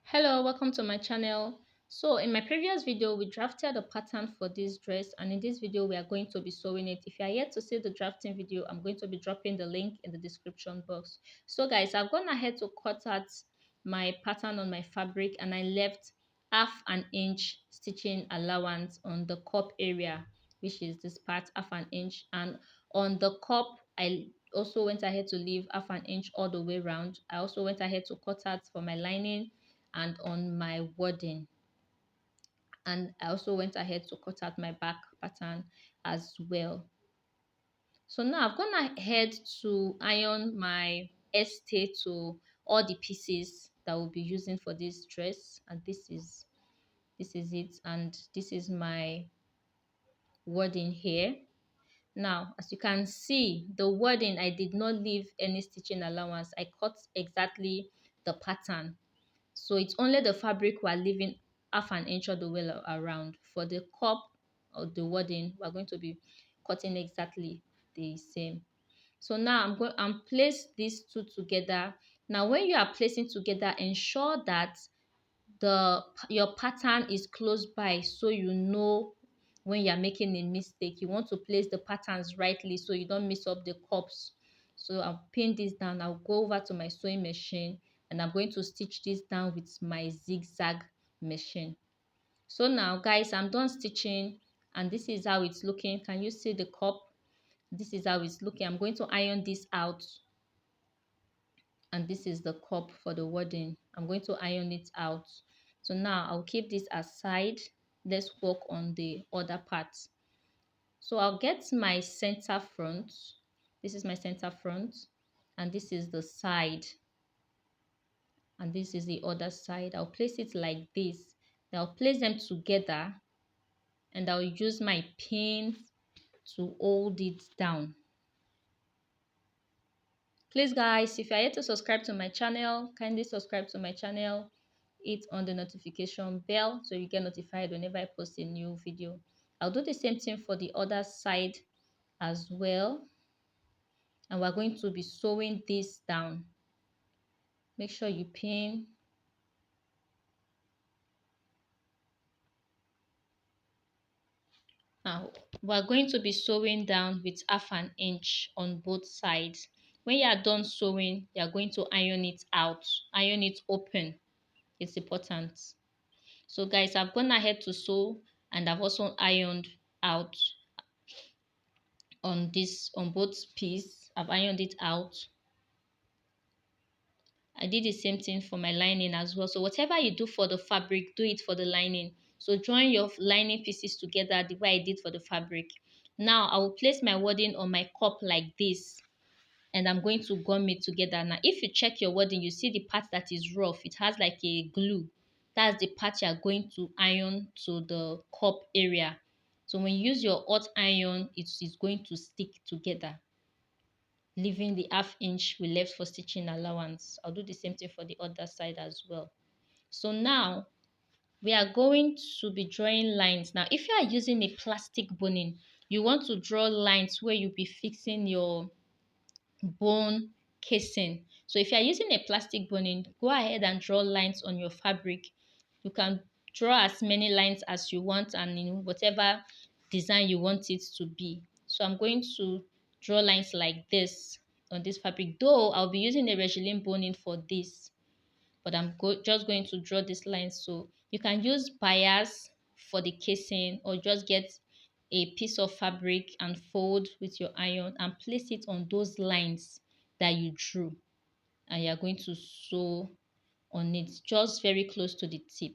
Hello, welcome to my channel. So in my previous video, we drafted a pattern for this dress, and in this video, we are going to be sewing it. If you are yet to see the drafting video, I'm going to be dropping the link in the description box. So guys, I've gone ahead to cut out my pattern on my fabric, and I left half an inch stitching allowance on the cup area, which is this part, half an inch, and on the cup I also went ahead to leave half an inch all the way around. I also went ahead to cut out for my lining and on my wording, and I also went ahead to cut out my back pattern as well. So now I've gone ahead to iron my stay to all the pieces that we'll be using for this dress, and this is it, and this is my wording here. Now, as you can see, the wording, I did not leave any stitching allowance. I cut exactly the pattern. So it's only the fabric we're leaving half an inch all the way around. For the cup or the wording, we're going to be cutting exactly the same. So now I'm place these two together. Now when you are placing together, ensure that your pattern is close by, so you know when you're making a mistake. You want to place the patterns rightly so you don't mess up the cups. So I'll pin this down. I'll go over to my sewing machine, and I'm going to stitch this down with my zigzag machine. So now guys, I'm done stitching, and this is how it's looking. Can you see the cup? This is how it's looking. I'm going to iron this out, and this is the cup for the wording. I'm going to iron it out. So now I'll keep this aside. Let's work on the other part. So I'll get my center front. This is my center front, and this is the side, and this is the other side. I'll place it like this. Then I'll place them together, and I'll use my pin to hold it down. Please guys, if you're yet to subscribe to my channel, kindly subscribe to my channel. Hit on the notification bell so you get notified whenever I post a new video. I'll do the same thing for the other side as well, and we're going to be sewing this down. Make sure you pin. Now we're going to be sewing down with half an inch on both sides. When you are done sewing, you are going to iron it out, iron it open. It's important. So guys, I've gone ahead to sew, and I've also ironed out on both pieces. I've ironed it out. I did the same thing for my lining as well. So whatever you do for the fabric, do it for the lining. So join your lining pieces together the way I did for the fabric. Now I will place my wording on my cup like this, and I'm going to gum it together. Now if you check your wording, you see the part that is rough. It has like a glue. That's the part you are going to iron to the cup area. So when you use your hot iron, it is going to stick together, leaving the half inch we left for stitching allowance. I'll do the same thing for the other side as well. So now we are going to be drawing lines. Now if you are using a plastic boning, you want to draw lines where you'll be fixing your bone casing. So if you are using a plastic boning, go ahead and draw lines on your fabric. You can draw as many lines as you want, and whatever design you want it to be. So I'm going to draw lines like this on this fabric, though I'll be using a regime boning for this, but I'm just going to draw this line. So you can use bias for the casing, or just get a piece of fabric and fold with your iron and place it on those lines that you drew, and you're going to sew on it just very close to the tip.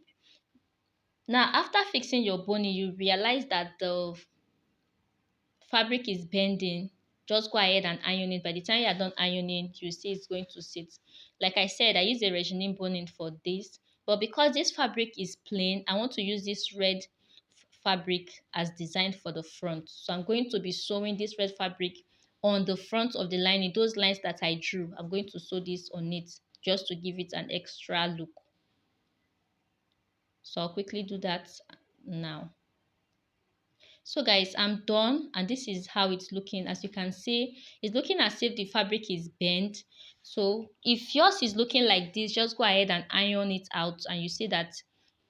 Now after fixing your boning, you realize that the fabric is bending. Just go ahead and iron it. By the time you are done ironing, you see it's going to sit. Like I said, I use a regime boning for this, but because this fabric is plain, I want to use this red fabric as designed for the front. So I'm going to be sewing this red fabric on the front of the lining, those lines that I drew. I'm going to sew this on it just to give it an extra look. So I'll quickly do that now. So guys, I'm done, and this is how it's looking. As you can see, it's looking as if the fabric is bent. So if yours is looking like this, just go ahead and iron it out, and you see that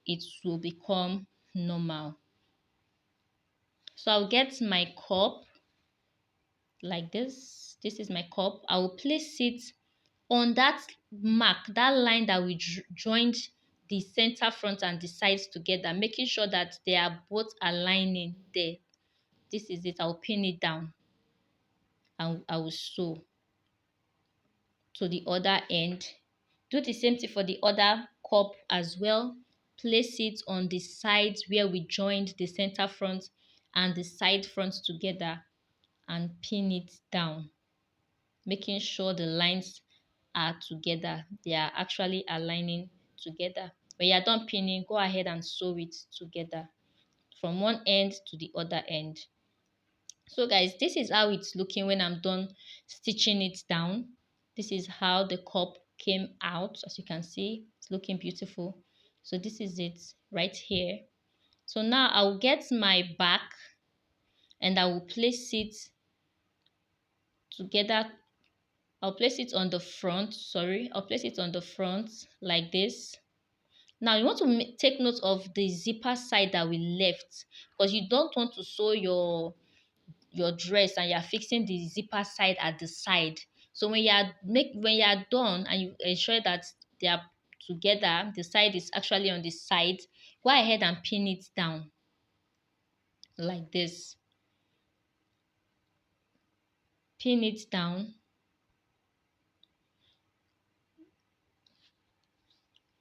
it will become normal. So I'll get my cup like this. This is my cup. I will place it on that mark, that line that we joined the center front and the sides together, making sure that they are both aligning there. This is it. I'll pin it down and I will sew to the other end. Do the same thing for the other cup as well. Place it on the sides where we joined the center front and the side fronts together and pin it down, making sure the lines are together. They are actually aligning together. When you are done pinning, go ahead and sew it together from one end to the other end. So guys, this is how it's looking when I'm done stitching it down. This is how the cup came out. As you can see, it's looking beautiful. So this is it right here. So now I'll get my back and I will place it together. I'll place it on the front. Sorry, I'll place it on the front like this. Now you want to take note of the zipper side that we left, because you don't want to sew your dress and you're fixing the zipper side at the side. So when you are done and you ensure that they are together, the side is actually on the side, go ahead and pin it down like this. Pin it down.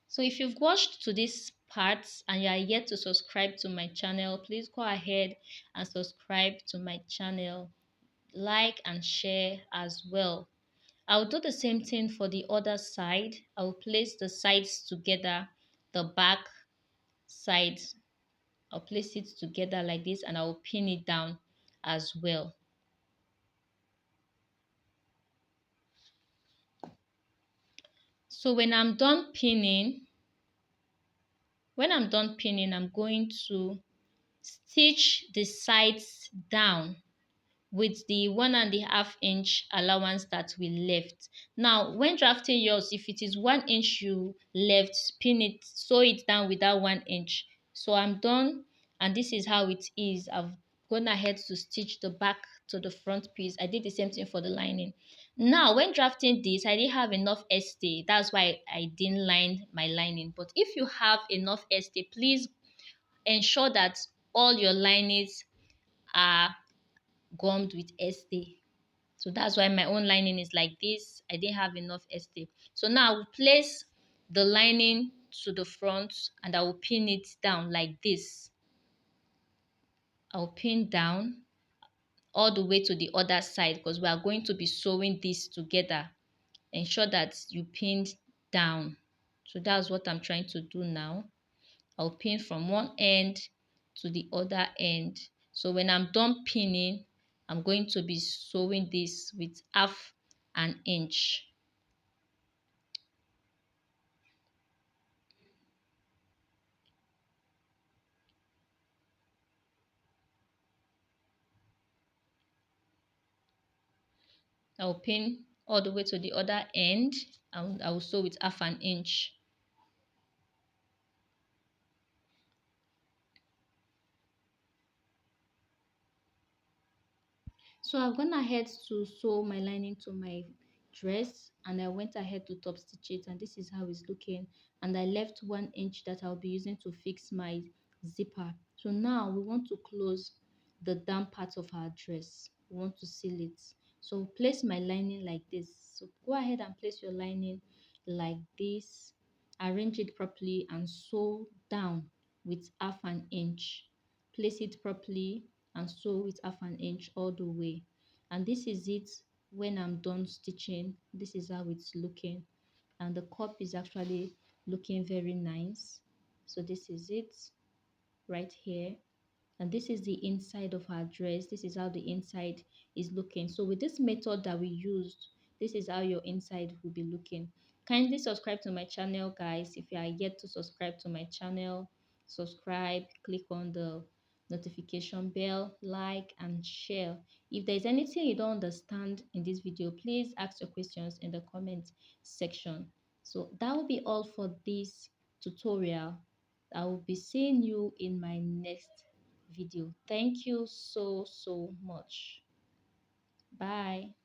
So if you've watched to this part and you are yet to subscribe to my channel, please go ahead and subscribe to my channel, like and share as well. I'll do the same thing for the other side. I'll place the sides together, the back side. I'll place it together like this and I'll pin it down as well. So I'm going to stitch the sides down with the 1.5 inch allowance that we left. Now when drafting yours, if it is 1 inch you left, pin it, sew it down with that 1 inch. So I'm done, and this is how it is. I've gone ahead to stitch the back to the front piece. I did the same thing for the lining. Now when drafting this, I didn't have enough stay, that's why I didn't line my lining. But if you have enough stay, please ensure that all your linings are gummed with stay. So that's why my own lining is like this. I didn't have enough stay. So now I will place the lining to the front and I will pin it down like this. I'll pin down all the way to the other side because we are going to be sewing this together. Ensure that you pinned down. So that's what I'm trying to do now. I'll pin from one end to the other end. So when I'm done pinning, I'm going to be sewing this with 1/2 inch. I'll pin all the way to the other end and I will sew with 1/2 inch. So I've gone ahead to sew my lining to my dress and I went ahead to top stitch it, and this is how it's looking, and I left 1 inch that I'll be using to fix my zipper. So now we want to close the down part of our dress. We want to seal it. So place my lining like this. So go ahead and place your lining like this, arrange it properly and sew down with 1/2 inch. Place it properly and sew with 1/2 inch all the way. And this is it when I'm done stitching. This is how it's looking, and the cup is actually looking very nice. So this is it right here, and this is the inside of our dress. This is how the inside is looking. So with this method that we used, this is how your inside will be looking. Kindly subscribe to my channel, guys. If you are yet to subscribe to my channel, subscribe, click on the notification bell, like, and share. If there's anything you don't understand in this video, please ask your questions in the comment section. So that will be all for this tutorial. I will be seeing you in my next video. Thank you so much. Bye.